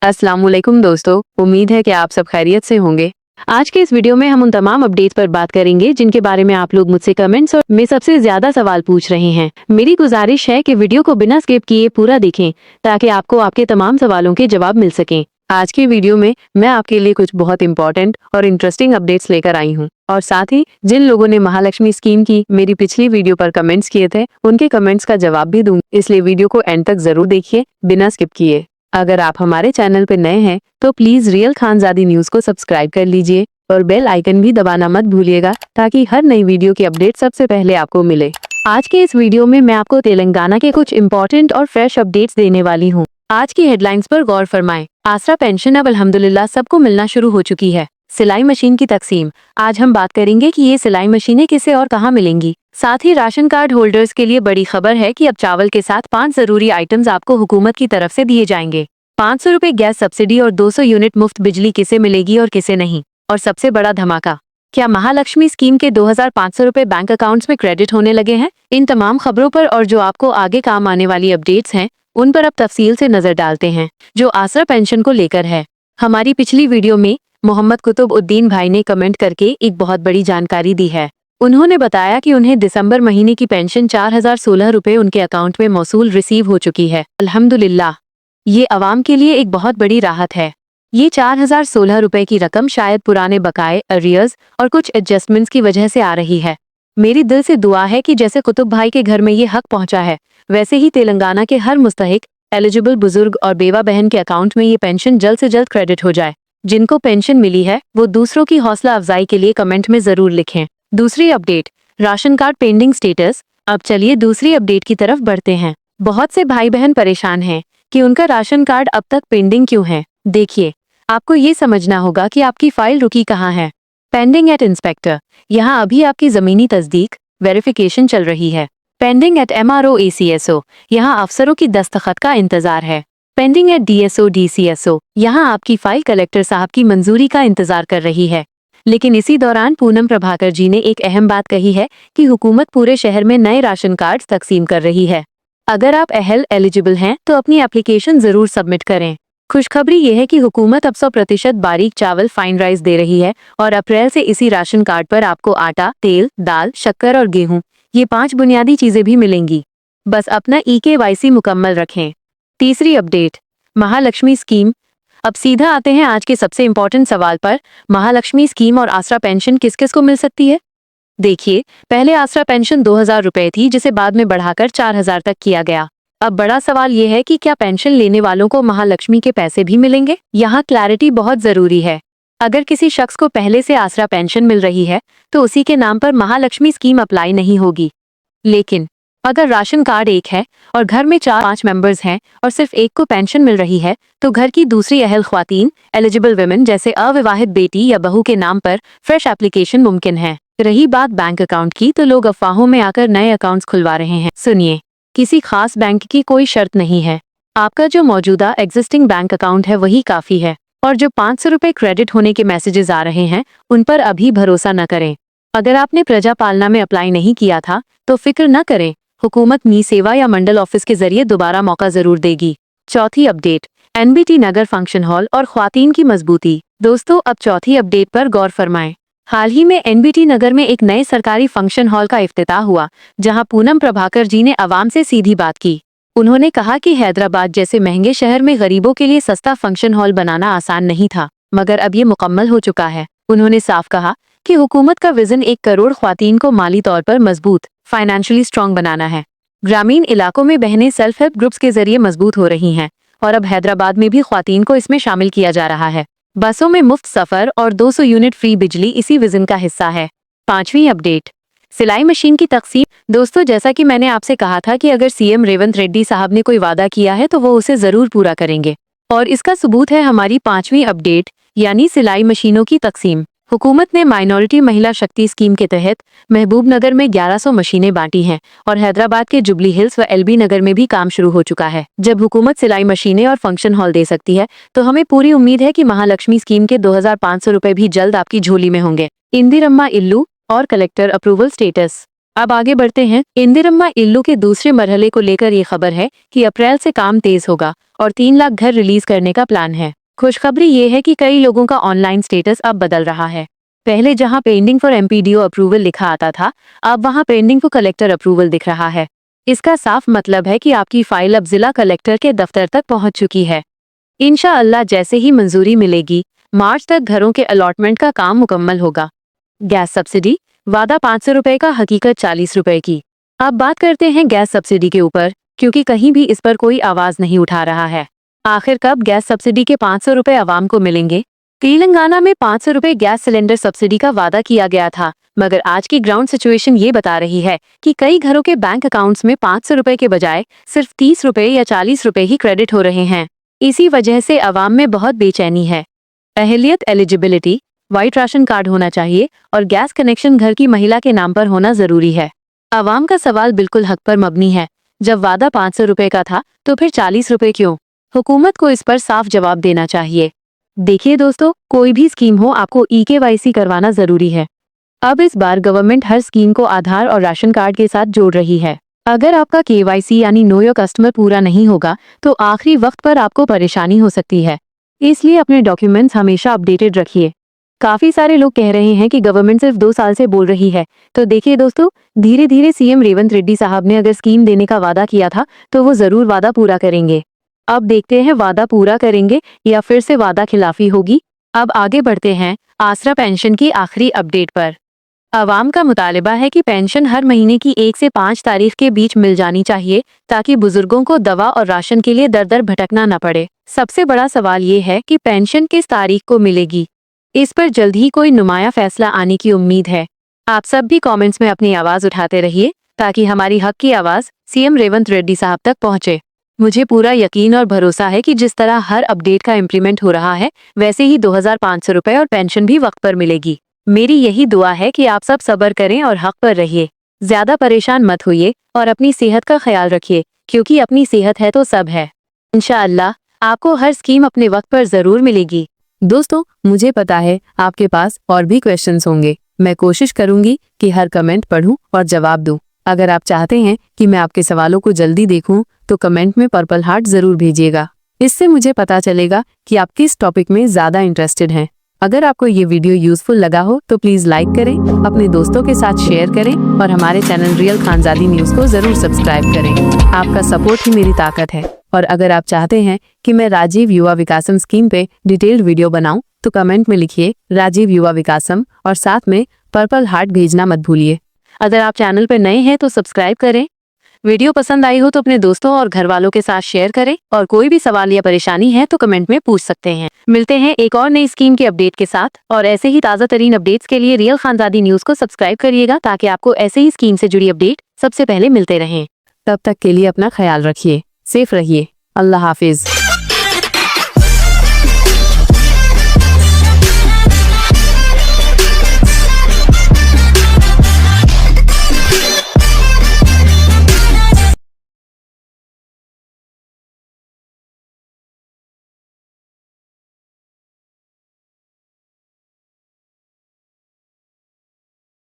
अस्सलामुअलैकुम दोस्तों, उम्मीद है कि आप सब खैरियत से होंगे। आज के इस वीडियो में हम उन तमाम अपडेट्स पर बात करेंगे जिनके बारे में आप लोग मुझसे कमेंट्स और में सबसे ज्यादा सवाल पूछ रहे हैं। मेरी गुजारिश है कि वीडियो को बिना स्किप किए पूरा देखें ताकि आपको आपके तमाम सवालों के जवाब मिल सकें। आज की वीडियो में मैं आपके लिए कुछ बहुत इंपॉर्टेंट और इंटरेस्टिंग अपडेट्स लेकर आई हूँ और साथ ही जिन लोगों ने महालक्ष्मी स्कीम की मेरी पिछली वीडियो पर कमेंट्स किए थे उनके कमेंट्स का जवाब भी दूंगी, इसलिए वीडियो को एंड तक जरूर देखिए बिना स्किप किए। अगर आप हमारे चैनल पर नए हैं तो प्लीज रियल खानजादी न्यूज को सब्सक्राइब कर लीजिए और बेल आइकन भी दबाना मत भूलिएगा ताकि हर नई वीडियो की अपडेट सबसे पहले आपको मिले। आज के इस वीडियो में मैं आपको तेलंगाना के कुछ इंपॉर्टेंट और फ्रेश अपडेट्स देने वाली हूँ। आज की हेडलाइंस पर गौर फरमाएं। आसरा पेंशन अब अल्हम्दुलिल्लाह सबको मिलना शुरू हो चुकी है। सिलाई मशीन की तकसीम। आज हम बात करेंगे कि ये सिलाई मशीनें किसे और कहाँ मिलेंगी। साथ ही राशन कार्ड होल्डर्स के लिए बड़ी खबर है कि अब चावल के साथ 5 जरूरी आइटम्स आपको हुकूमत की तरफ से दिए जाएंगे। 500 रुपए गैस सब्सिडी और 200 यूनिट मुफ्त बिजली किसे मिलेगी और किसे नहीं। और सबसे बड़ा धमाका, क्या महालक्ष्मी स्कीम के 2500 रुपए बैंक अकाउंट्स में क्रेडिट होने लगे हैं। इन तमाम खबरों पर और जो आपको आगे काम आने वाली अपडेट्स हैं उन पर अब तफसील से नजर डालते हैं जो आसरा पेंशन को लेकर है। हमारी पिछली वीडियो में मोहम्मद कुतुब उद्दीन भाई ने कमेंट करके एक बहुत बड़ी जानकारी दी है। उन्होंने बताया कि उन्हें दिसंबर महीने की पेंशन 4016 रुपए उनके अकाउंट में मौसूल रिसीव हो चुकी है। अल्हम्दुलिल्लाह, ये अवाम के लिए एक बहुत बड़ी राहत है। ये 4016 रुपए की रकम शायद पुराने बकाए, अरियर्स और कुछ एडजस्टमेंट्स की वजह से आ रही है। मेरी दिल से दुआ है कि जैसे कुतुब भाई के घर में ये हक पहुंचा है वैसे ही तेलंगाना के हर मुस्तहिक, एलिजिबल बुजुर्ग और बेवा बहन के अकाउंट में ये पेंशन जल्द से जल्द क्रेडिट हो जाए। जिनको पेंशन मिली है वो दूसरों की हौसला अफजाई के लिए कमेंट में जरूर लिखें। दूसरी update, ration card pending status. अब चलिए दूसरी अपडेट की तरफ बढ़ते हैं। बहुत से भाई बहन परेशान हैं कि उनका राशन कार्ड अब तक पेंडिंग क्यों है। देखिए, आपको ये समझना होगा कि आपकी फाइल रुकी कहाँ है। पेंडिंग एट इंस्पेक्टर, यहाँ अभी आपकी जमीनी तस्दीक, वेरिफिकेशन चल रही है। पेंडिंग एट MRO ACSO, यहाँ अफसरों की दस्तखत का इंतजार है। पेंडिंग एट DSO DCSO, यहाँ आपकी फाइल कलेक्टर साहब की मंजूरी का इंतजार कर रही है। लेकिन इसी दौरान पूनम प्रभाकर जी ने एक अहम बात कही है कि हुकूमत पूरे शहर में नए राशन कार्ड तकसीम कर रही है। अगर आप एलिजिबल हैं तो अपनी एप्लीकेशन जरूर सबमिट करें। खुशखबरी ये है कि हुकूमत अब 100% बारीक चावल फाइन राइस दे रही है और अप्रैल से इसी राशन कार्ड पर आपको आटा, तेल, दाल, शक्कर और गेहूं, ये 5 बुनियादी चीजें भी मिलेंगी। बस अपना EKYC मुकम्मल रखें। तीसरी अपडेट, महालक्ष्मी स्कीम। अब सीधा आते हैं आज के सबसे इम्पोर्टेंट सवाल पर, महालक्ष्मी स्कीम और आसरा पेंशन किस किस को मिल सकती है। देखिए, पहले आसरा पेंशन 2000 रुपए थी जिसे बाद में बढ़ाकर 4000 तक किया गया। अब बड़ा सवाल ये है कि क्या पेंशन लेने वालों को महालक्ष्मी के पैसे भी मिलेंगे। यहाँ क्लैरिटी बहुत जरूरी है। अगर किसी शख्स को पहले से आसरा पेंशन मिल रही है तो उसी के नाम पर महालक्ष्मी स्कीम अप्लाई नहीं होगी। लेकिन अगर राशन कार्ड एक है और घर में 4-5 मेंबर्स हैं और सिर्फ एक को पेंशन मिल रही है तो घर की दूसरी अहल ख्वातीन, एलिजिबल वुमेन जैसे अविवाहित बेटी या बहू के नाम पर फ्रेश एप्लीकेशन मुमकिन है। रही बात बैंक अकाउंट की तो लोग अफवाहों में आकर नए अकाउंट्स खुलवा रहे हैं। सुनिए, किसी खास बैंक की कोई शर्त नहीं है। आपका जो मौजूदा एग्जिस्टिंग बैंक अकाउंट है वही काफी है और जो 500 रुपए क्रेडिट होने के मैसेजेस आ रहे हैं उन पर अभी भरोसा न करें। अगर आपने प्रजा पालना में अप्लाई नहीं किया था तो फिक्र न करें, हुकूमत मी सेवा या मंडल ऑफिस के जरिए दोबारा मौका जरूर देगी। चौथी अपडेट, NBT नगर फंक्शन हॉल और ख्वातीन की मजबूती। दोस्तों, अब चौथी अपडेट पर गौर फरमाएं। हाल ही में NBT नगर में एक नए सरकारी फंक्शन हॉल का इफ्तिताह हुआ जहां पूनम प्रभाकर जी ने आवाम से सीधी बात की। उन्होंने कहा कि हैदराबाद जैसे महंगे शहर में गरीबों के लिए सस्ता फंक्शन हॉल बनाना आसान नहीं था, मगर अब ये मुकम्मल हो चुका है। उन्होंने साफ कहा कि हुकूमत का विजन 1 करोड़ ख्वातीन को माली तौर पर मजबूत, फाइनेंशियली स्ट्रॉन्ग बनाना है। ग्रामीण इलाकों में बहनें सेल्फ हेल्प ग्रुप्स के जरिए मजबूत हो रही हैं और अब हैदराबाद में भी ख्वातीन को इसमें शामिल किया जा रहा है। बसों में मुफ्त सफर और 200 यूनिट फ्री बिजली इसी विजन का हिस्सा है। पांचवी अपडेट, सिलाई मशीन की तकसीम। दोस्तों, जैसा कि मैंने आपसे कहा था कि अगर CM रेवंत रेड्डी साहब ने कोई वादा किया है तो वो उसे जरूर पूरा करेंगे और इसका सबूत है हमारी पांचवी अपडेट यानी सिलाई मशीनों की तकसीम। हुकूमत ने माइनॉरिटी महिला शक्ति स्कीम के तहत महबूब नगर में 1100 मशीनें बांटी हैं और हैदराबाद के जुबली हिल्स व LB नगर में भी काम शुरू हो चुका है। जब हुकूमत सिलाई मशीनें और फंक्शन हॉल दे सकती है तो हमें पूरी उम्मीद है कि महालक्ष्मी स्कीम के 2500 रुपए भी जल्द आपकी झोली में होंगे। इंदिरम्मा इल्लू और कलेक्टर अप्रूवल स्टेटस। अब आगे बढ़ते हैं। इंदिरम्मा इल्लू के दूसरे मरहले को लेकर ये खबर है कि अप्रैल से काम तेज होगा और 3 लाख घर रिलीज करने का प्लान है। खुशखबरी ये है कि कई लोगों का ऑनलाइन स्टेटस अब बदल रहा है। पहले जहां पेंडिंग फॉर एमपीडीओ अप्रूवल लिखा आता था, अब वहां पेंडिंग फॉर कलेक्टर अप्रूवल दिख रहा है। इसका साफ मतलब है कि आपकी फाइल अब जिला कलेक्टर के दफ्तर तक पहुंच चुकी है। इंशाअल्लाह जैसे ही मंजूरी मिलेगी, मार्च तक घरों के अलॉटमेंट का काम मुकम्मल होगा। गैस सब्सिडी, वादा 500 रुपए का, हकीकत 40 रुपए की। अब बात करते हैं गैस सब्सिडी के ऊपर, क्योंकि कहीं भी इस पर कोई आवाज नहीं उठा रहा है। आखिर कब गैस सब्सिडी के 500 रुपए आवाम को मिलेंगे? तेलंगाना में 500 रुपए गैस सिलेंडर सब्सिडी का वादा किया गया था, मगर आज की ग्राउंड सिचुएशन ये बता रही है कि कई घरों के बैंक अकाउंट्स में 500 रुपए के बजाय सिर्फ 30 रुपए या 40 रुपए ही क्रेडिट हो रहे हैं। इसी वजह से आवाम में बहुत बेचैनी है। अहलियत, एलिजिबिलिटी, व्हाइट राशन कार्ड होना चाहिए और गैस कनेक्शन घर की महिला के नाम पर होना जरूरी है। आवाम का सवाल बिल्कुल हक पर मबनी है। जब वादा 500 रुपए का था तो फिर 40 रुपए क्यों? हुकूमत को इस पर साफ जवाब देना चाहिए। देखिए दोस्तों, कोई भी स्कीम हो, आपको EKYC करवाना जरूरी है। अब इस बार गवर्नमेंट हर स्कीम को आधार और राशन कार्ड के साथ जोड़ रही है। अगर आपका KYC यानी नो योर कस्टमर पूरा नहीं होगा तो आखिरी वक्त पर आपको परेशानी हो सकती है। इसलिए अपने डॉक्यूमेंट्स हमेशा अपडेटेड रखिए। काफी सारे लोग कह रहे हैं कि गवर्नमेंट सिर्फ 2 साल से बोल रही है, तो देखिए दोस्तों, धीरे धीरे CM रेवंत रेड्डी साहब ने अगर स्कीम देने का वादा किया था तो वो जरूर वादा पूरा करेंगे। अब देखते हैं वादा पूरा करेंगे या फिर से वादा खिलाफी होगी। अब आगे बढ़ते हैं आसरा पेंशन की आखिरी अपडेट पर। आवाम का मुतालिबा है कि पेंशन हर महीने की 1 से 5 तारीख के बीच मिल जानी चाहिए, ताकि बुजुर्गों को दवा और राशन के लिए दर दर भटकना न पड़े। सबसे बड़ा सवाल ये है कि पेंशन किस तारीख को मिलेगी। इस पर जल्द ही कोई नुमाया फैसला आने की उम्मीद है। आप सब भी कमेंट्स में अपनी आवाज उठाते रहिए, ताकि हमारी हक की आवाज CM रेवंत रेड्डी साहब तक पहुंचे। मुझे पूरा यकीन और भरोसा है कि जिस तरह हर अपडेट का इम्प्लीमेंट हो रहा है, वैसे ही 2500 रुपए और पेंशन भी वक्त पर मिलेगी। मेरी यही दुआ है कि आप सब सब्र करें और हक पर रहिए। ज्यादा परेशान मत होइए और अपनी सेहत का ख्याल रखिए, क्योंकि अपनी सेहत है तो सब है। इंशाअल्लाह आपको हर स्कीम अपने वक्त पर जरूर मिलेगी। दोस्तों, मुझे पता है आपके पास और भी क्वेश्चंस होंगे। मैं कोशिश करूंगी कि हर कमेंट पढूं और जवाब दूं। अगर आप चाहते हैं कि मैं आपके सवालों को जल्दी देखूं, तो कमेंट में पर्पल हार्ट जरूर भेजिएगा। इससे मुझे पता चलेगा कि आप किस टॉपिक में ज्यादा इंटरेस्टेड हैं। अगर आपको ये वीडियो यूजफुल लगा हो तो प्लीज लाइक करें, अपने दोस्तों के साथ शेयर करें और हमारे चैनल रियल खानजादी न्यूज को जरूर सब्सक्राइब करें। आपका सपोर्ट ही मेरी ताकत है। और अगर आप चाहते हैं कि मैं राजीव युवा विकासम स्कीम पे डिटेल्ड वीडियो बनाऊं, तो कमेंट में लिखिए राजीव युवा विकासम और साथ में पर्पल हार्ट भेजना मत भूलिए। अगर आप चैनल पर नए हैं तो सब्सक्राइब करें। वीडियो पसंद आई हो तो अपने दोस्तों और घर वालों के साथ शेयर करें, और कोई भी सवाल या परेशानी है तो कमेंट में पूछ सकते हैं। मिलते हैं एक और नई स्कीम के अपडेट के साथ, और ऐसे ही ताज़ा तरीन अपडेट्स के लिए रियल खानजादी न्यूज को सब्सक्राइब करिएगा, ताकि आपको ऐसे ही स्कीम से जुड़ी अपडेट सबसे पहले मिलते रहें। तब तक के लिए अपना ख्याल रखिए, सेफ रहिए। अल्लाह हाफिज।